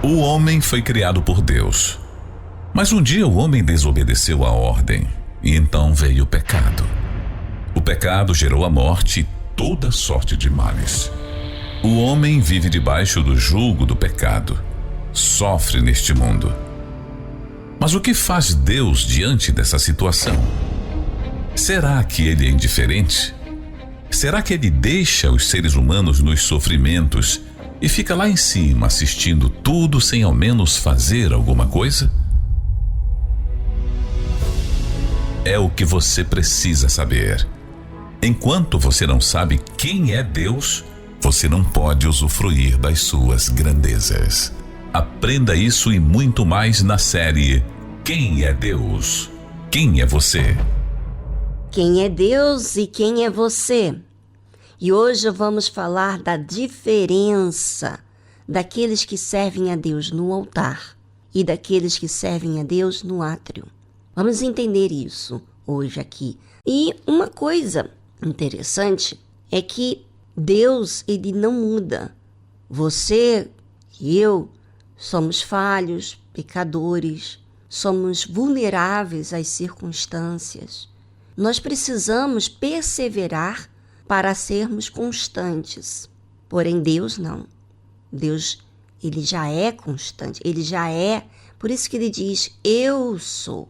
O homem foi criado por Deus. Mas um dia o homem desobedeceu a ordem e então veio o pecado. O pecado gerou a morte e toda sorte de males. O homem vive debaixo do jugo do pecado, sofre neste mundo. Mas o que faz Deus diante dessa situação? Será que ele é indiferente? Será que ele deixa os seres humanos nos sofrimentos e fica lá em cima assistindo tudo sem ao menos fazer alguma coisa? É o que você precisa saber. Enquanto você não sabe quem é Deus, você não pode usufruir das suas grandezas. Aprenda isso e muito mais na série Quem é Deus? Quem é você? Quem é Deus e quem é você? E hoje vamos falar da diferença daqueles que servem a Deus no altar e daqueles que servem a Deus no átrio. Vamos entender isso hoje aqui. E uma coisa interessante é que Deus, ele não muda. Você e eu somos falhos, pecadores, somos vulneráveis às circunstâncias. Nós precisamos perseverar para sermos constantes. Porém, Deus não. Deus, ele já é constante, ele já é. Por isso que ele diz, eu sou.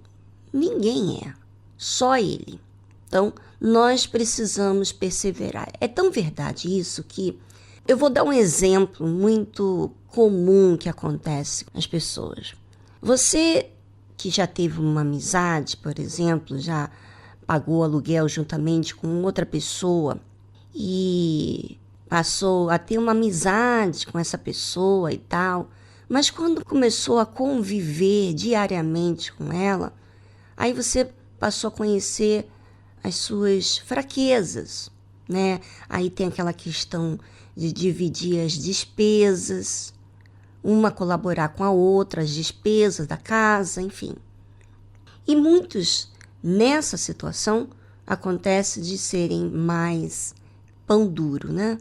Ninguém é, só ele. Então, nós precisamos perseverar. É tão verdade isso que eu vou dar um exemplo muito comum que acontece com as pessoas. Você que já teve uma amizade, por exemplo, já pagou aluguel juntamente com outra pessoa e passou a ter uma amizade com essa pessoa e tal, mas quando começou a conviver diariamente com ela, aí você passou a conhecer as suas fraquezas, né? Aí tem aquela questão de dividir as despesas, uma colaborar com a outra, as despesas da casa, enfim. E muitos, nessa situação, acontece de serem mais pão duro, né?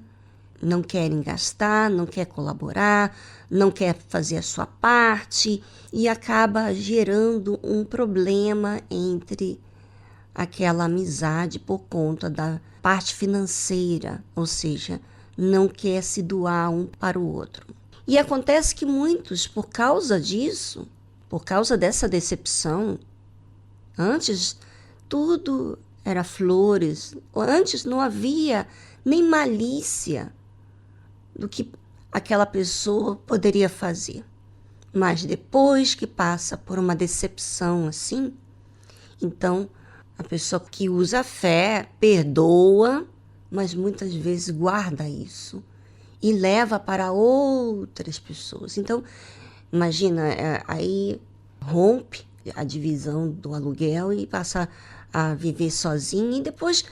Não querem gastar, não quer colaborar, não quer fazer a sua parte e acaba gerando um problema entre aquela amizade por conta da parte financeira, ou seja, não quer se doar um para o outro. E acontece que muitos, por causa disso, por causa dessa decepção, antes tudo era flores, antes não havia nem malícia do que aquela pessoa poderia fazer. Mas depois que passa por uma decepção assim, então a pessoa que usa a fé perdoa, mas muitas vezes guarda isso e leva para outras pessoas. Então, imagina, aí rompe a divisão do aluguel e passa a viver sozinha e depois,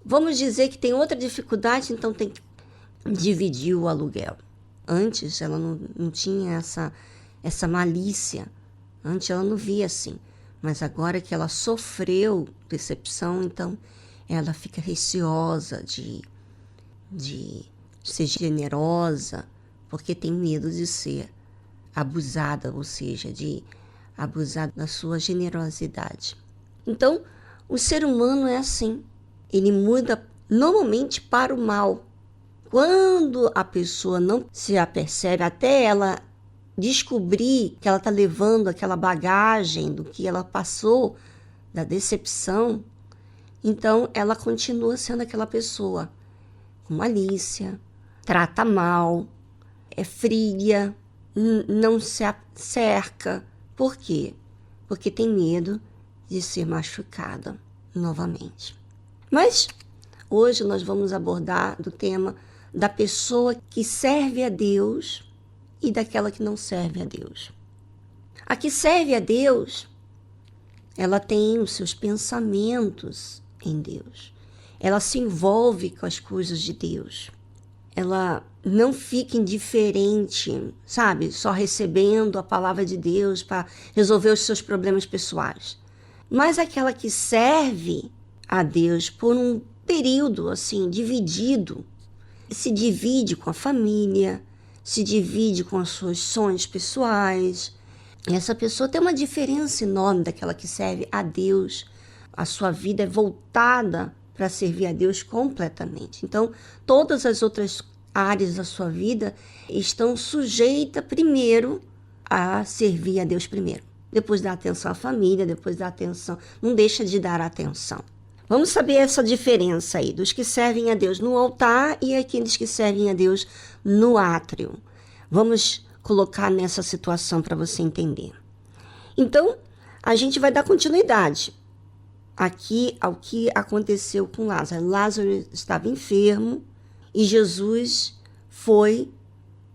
vamos dizer que tem outra dificuldade, então tem que dividir o aluguel. Antes ela não tinha essa malícia, antes ela não via assim, mas agora que ela sofreu decepção, então ela fica receosa de ser generosa, porque tem medo de ser abusada, ou seja, de abusar da sua generosidade. Então, o ser humano é assim, ele muda normalmente para o mal. Quando a pessoa não se apercebe, até ela descobrir que ela está levando aquela bagagem do que ela passou, da decepção, então ela continua sendo aquela pessoa com malícia, trata mal, é fria, não se cerca. Por quê? Porque tem medo de ser machucada novamente. Mas hoje nós vamos abordar do tema da pessoa que serve a Deus e daquela que não serve a Deus. A que serve a Deus, ela tem os seus pensamentos em Deus. Ela se envolve com as coisas de Deus. Ela não fica indiferente, sabe? Só recebendo a palavra de Deus para resolver os seus problemas pessoais. Mas aquela que serve a Deus por um período assim, dividido, se divide com a família, se divide com os seus sonhos pessoais. E essa pessoa tem uma diferença enorme daquela que serve a Deus. A sua vida é voltada para servir a Deus completamente. Então, todas as outras áreas da sua vida estão sujeitas primeiro a servir a Deus primeiro. Depois dar atenção à família, depois dar atenção. Não deixa de dar atenção. Vamos saber essa diferença aí dos que servem a Deus no altar e aqueles que servem a Deus no átrio. Vamos colocar nessa situação para você entender. Então, a gente vai dar continuidade aqui ao que aconteceu com Lázaro. Lázaro estava enfermo e Jesus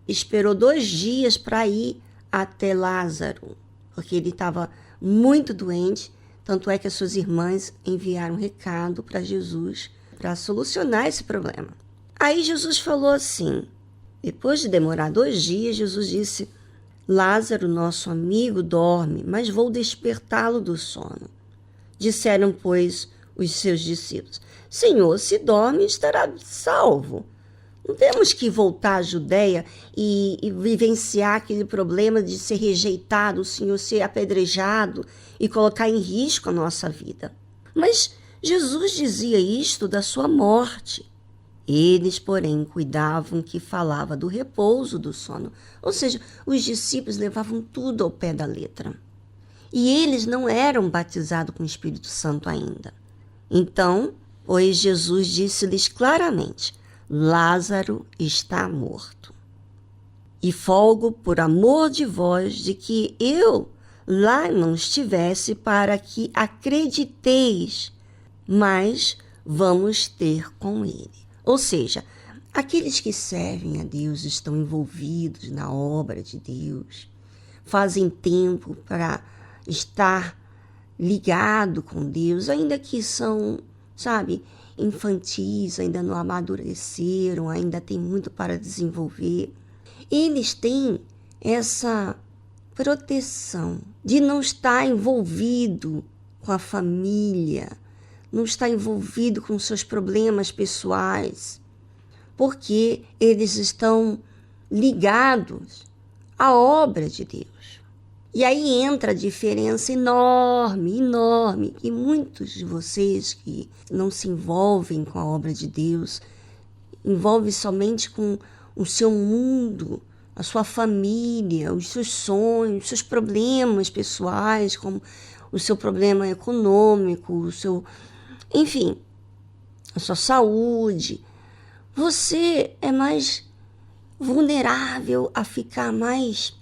esperou 2 dias para ir até Lázaro, porque ele estava muito doente. Tanto é que as suas irmãs enviaram um recado para Jesus para solucionar esse problema. Aí Jesus falou assim, depois de demorar 2 dias, Jesus disse: Lázaro, nosso amigo, dorme, mas vou despertá-lo do sono. Disseram, pois, os seus discípulos: Senhor, se dorme, estará salvo. Não temos que voltar à Judeia e vivenciar aquele problema de ser rejeitado, o Senhor ser apedrejado e colocar em risco a nossa vida. Mas Jesus dizia isto da sua morte. Eles, porém, cuidavam que falava do repouso do sono. Ou seja, os discípulos levavam tudo ao pé da letra. E eles não eram batizados com o Espírito Santo ainda. Então, pois Jesus disse-lhes claramente: Lázaro está morto. E folgo por amor de vós de que eu lá não estivesse para que acrediteis, mas vamos ter com ele. Ou seja, aqueles que servem a Deus estão envolvidos na obra de Deus, fazem tempo para estar ligado com Deus, ainda que são, infantis, ainda não amadureceram, ainda tem muito para desenvolver. Eles têm essa proteção de não estar envolvido com a família, não estar envolvido com seus problemas pessoais, porque eles estão ligados à obra de Deus. E aí entra a diferença enorme, que muitos de vocês que não se envolvem com a obra de Deus, envolvem somente com o seu mundo, a sua família, os seus sonhos, os seus problemas pessoais, como o seu problema econômico, a sua saúde. Você é mais vulnerável a ficar mais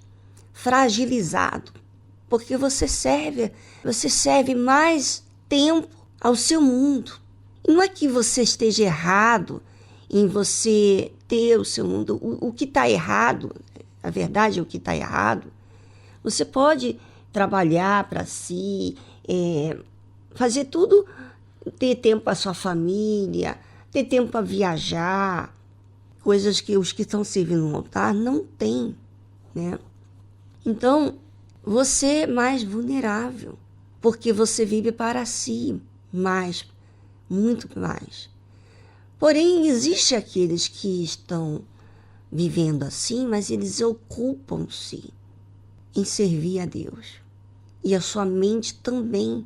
fragilizado, porque você serve mais tempo ao seu mundo. E não é que você esteja errado em você ter o seu mundo. O que está errado, a verdade é o que está errado. Você pode trabalhar para si, fazer tudo, ter tempo para sua família, ter tempo para viajar, coisas que os que estão servindo no altar não têm, né? Então, você é mais vulnerável, porque você vive para si mais, muito mais. Porém, existem aqueles que estão vivendo assim, mas eles ocupam-se em servir a Deus. E a sua mente também.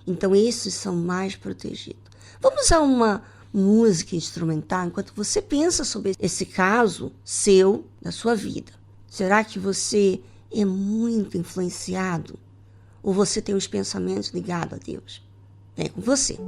Então, esses são mais protegidos. Vamos a uma música instrumental enquanto você pensa sobre esse caso seu, da sua vida. Será que você é muito influenciado? Ou você tem os pensamentos ligados a Deus? É com você.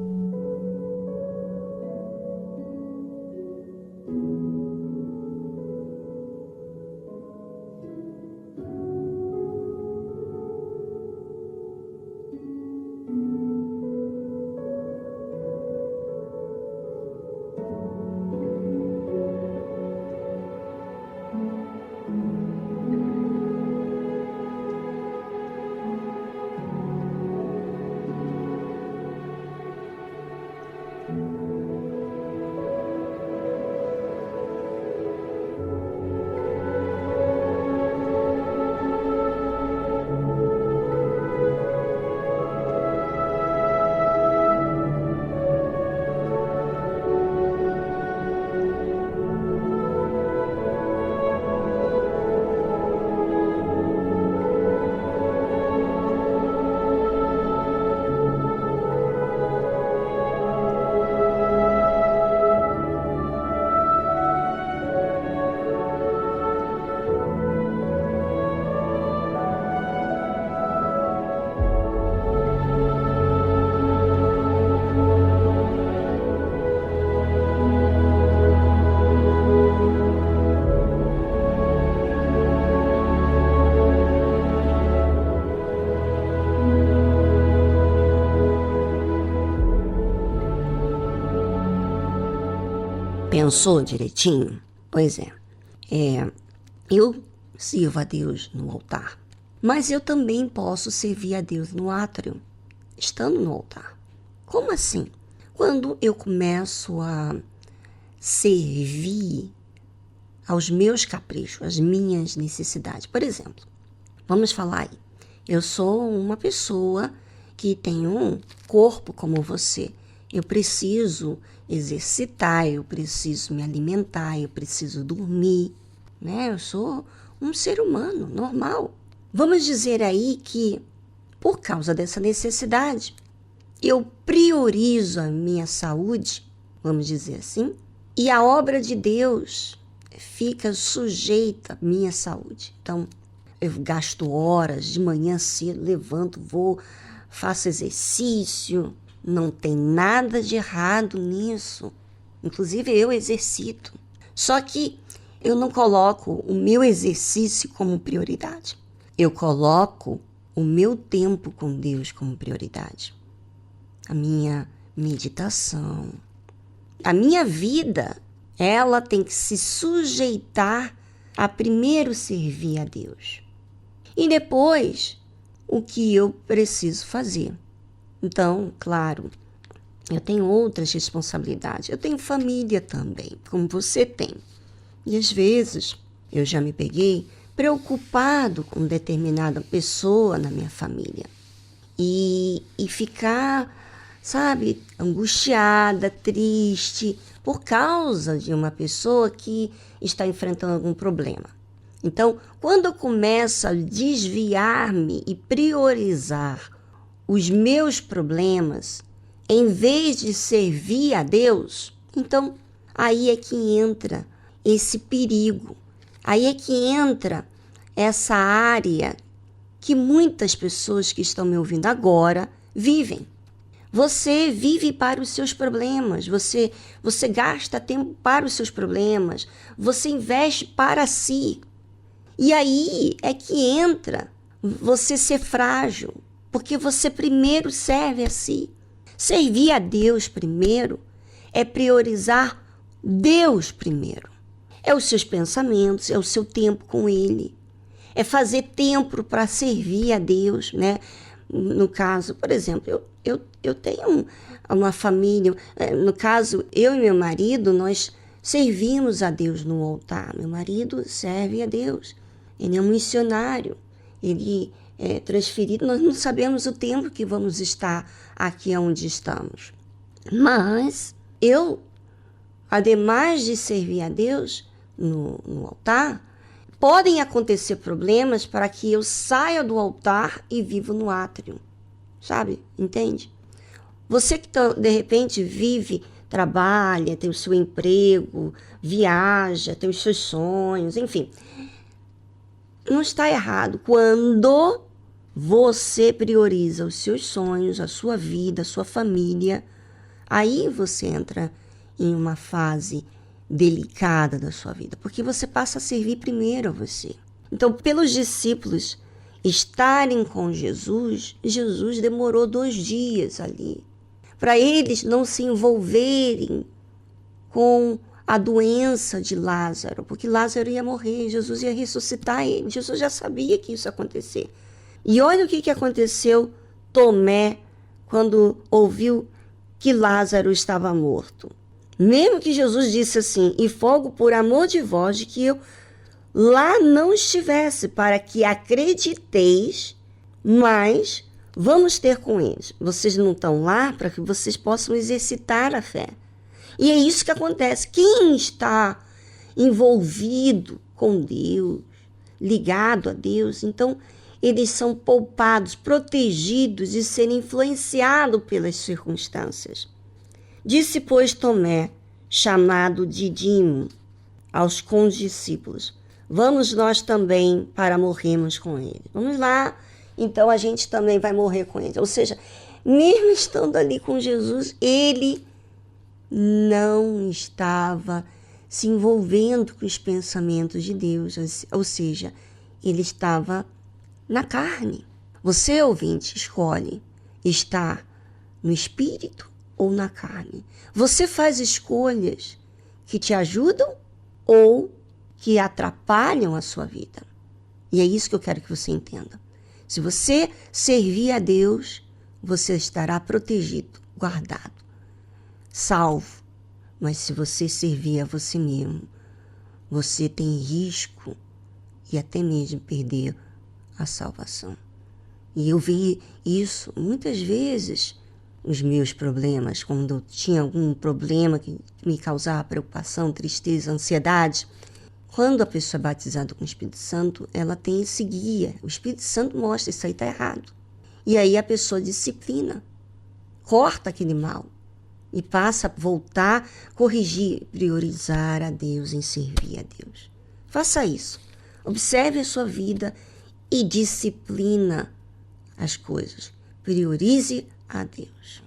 Pensou direitinho? Pois é. Eu sirvo a Deus no altar, mas eu também posso servir a Deus no átrio, estando no altar. Como assim? Quando eu começo a servir aos meus caprichos, às minhas necessidades. Por exemplo, vamos falar aí. Eu sou uma pessoa que tem um corpo como você. Eu preciso exercitar, eu preciso me alimentar, eu preciso dormir, né? Eu sou um ser humano normal. Vamos dizer aí que, por causa dessa necessidade, eu priorizo a minha saúde, vamos dizer assim, e a obra de Deus fica sujeita à minha saúde. Então, eu gasto horas de manhã cedo, levanto, vou, faço exercício. Não tem nada de errado nisso. Inclusive, eu exercito. Só que eu não coloco o meu exercício como prioridade. Eu coloco o meu tempo com Deus como prioridade. A minha meditação. A minha vida, ela tem que se sujeitar a primeiro servir a Deus. E depois, o que eu preciso fazer. Então, claro, eu tenho outras responsabilidades. Eu tenho família também, como você tem. E às vezes eu já me peguei preocupado com determinada pessoa na minha família. E ficar, sabe, angustiada, triste, por causa de uma pessoa que está enfrentando algum problema. Então, quando eu começo a desviar-me e priorizar os meus problemas, em vez de servir a Deus, então aí é que entra esse perigo. Aí é que entra essa área que muitas pessoas que estão me ouvindo agora vivem. Você vive para os seus problemas, você gasta tempo para os seus problemas, você investe para si. E aí é que entra você ser frágil, porque você primeiro serve a si. Servir a Deus primeiro é priorizar Deus primeiro. É os seus pensamentos, é o seu tempo com Ele. É fazer tempo para servir a Deus, né? No caso, por exemplo, eu tenho uma família. No caso, eu e meu marido, nós servimos a Deus no altar. Meu marido serve a Deus. Ele é um missionário. Ele é transferido. Nós não sabemos o tempo que vamos estar aqui onde estamos. Mas eu, ademais de servir a Deus no altar, podem acontecer problemas para que eu saia do altar e viva no átrio. Sabe? Entende? Você que de repente vive, trabalha, tem o seu emprego, viaja, tem os seus sonhos, enfim. Não está errado quando você prioriza os seus sonhos, a sua vida, a sua família. Aí você entra em uma fase delicada da sua vida, porque você passa a servir primeiro a você. Então, pelos discípulos estarem com Jesus, Jesus demorou 2 dias ali, para eles não se envolverem com a doença de Lázaro, porque Lázaro ia morrer, Jesus ia ressuscitar ele. Jesus já sabia que isso ia acontecer. E olha o que aconteceu Tomé quando ouviu que Lázaro estava morto. Mesmo que Jesus disse assim, e folgo por amor de vós de que eu lá não estivesse, para que acrediteis, mas vamos ter com eles. Vocês não estão lá para que vocês possam exercitar a fé. E é isso que acontece. Quem está envolvido com Deus, ligado a Deus, então eles são poupados, protegidos de serem influenciados pelas circunstâncias. Disse, pois, Tomé, chamado Dídimo, aos condiscípulos, vamos nós também para morrermos com ele. Vamos lá, então a gente também vai morrer com ele. Ou seja, mesmo estando ali com Jesus, ele não estava se envolvendo com os pensamentos de Deus, ou seja, ele estava na carne. Você, ouvinte, escolhe estar no espírito ou na carne. Você faz escolhas que te ajudam ou que atrapalham a sua vida. E é isso que eu quero que você entenda. Se você servir a Deus, você estará protegido, guardado, salvo. Mas se você servir a você mesmo, você tem risco e até mesmo perder a salvação. E eu vi isso muitas vezes, os meus problemas, quando eu tinha algum problema que me causava preocupação, tristeza, ansiedade. Quando a pessoa é batizada com o Espírito Santo, ela tem esse guia. O Espírito Santo mostra, isso aí está errado. E aí a pessoa disciplina, corta aquele mal e passa a voltar, corrigir, priorizar a Deus, em servir a Deus. Faça isso. Observe a sua vida e disciplina as coisas. Priorize a Deus.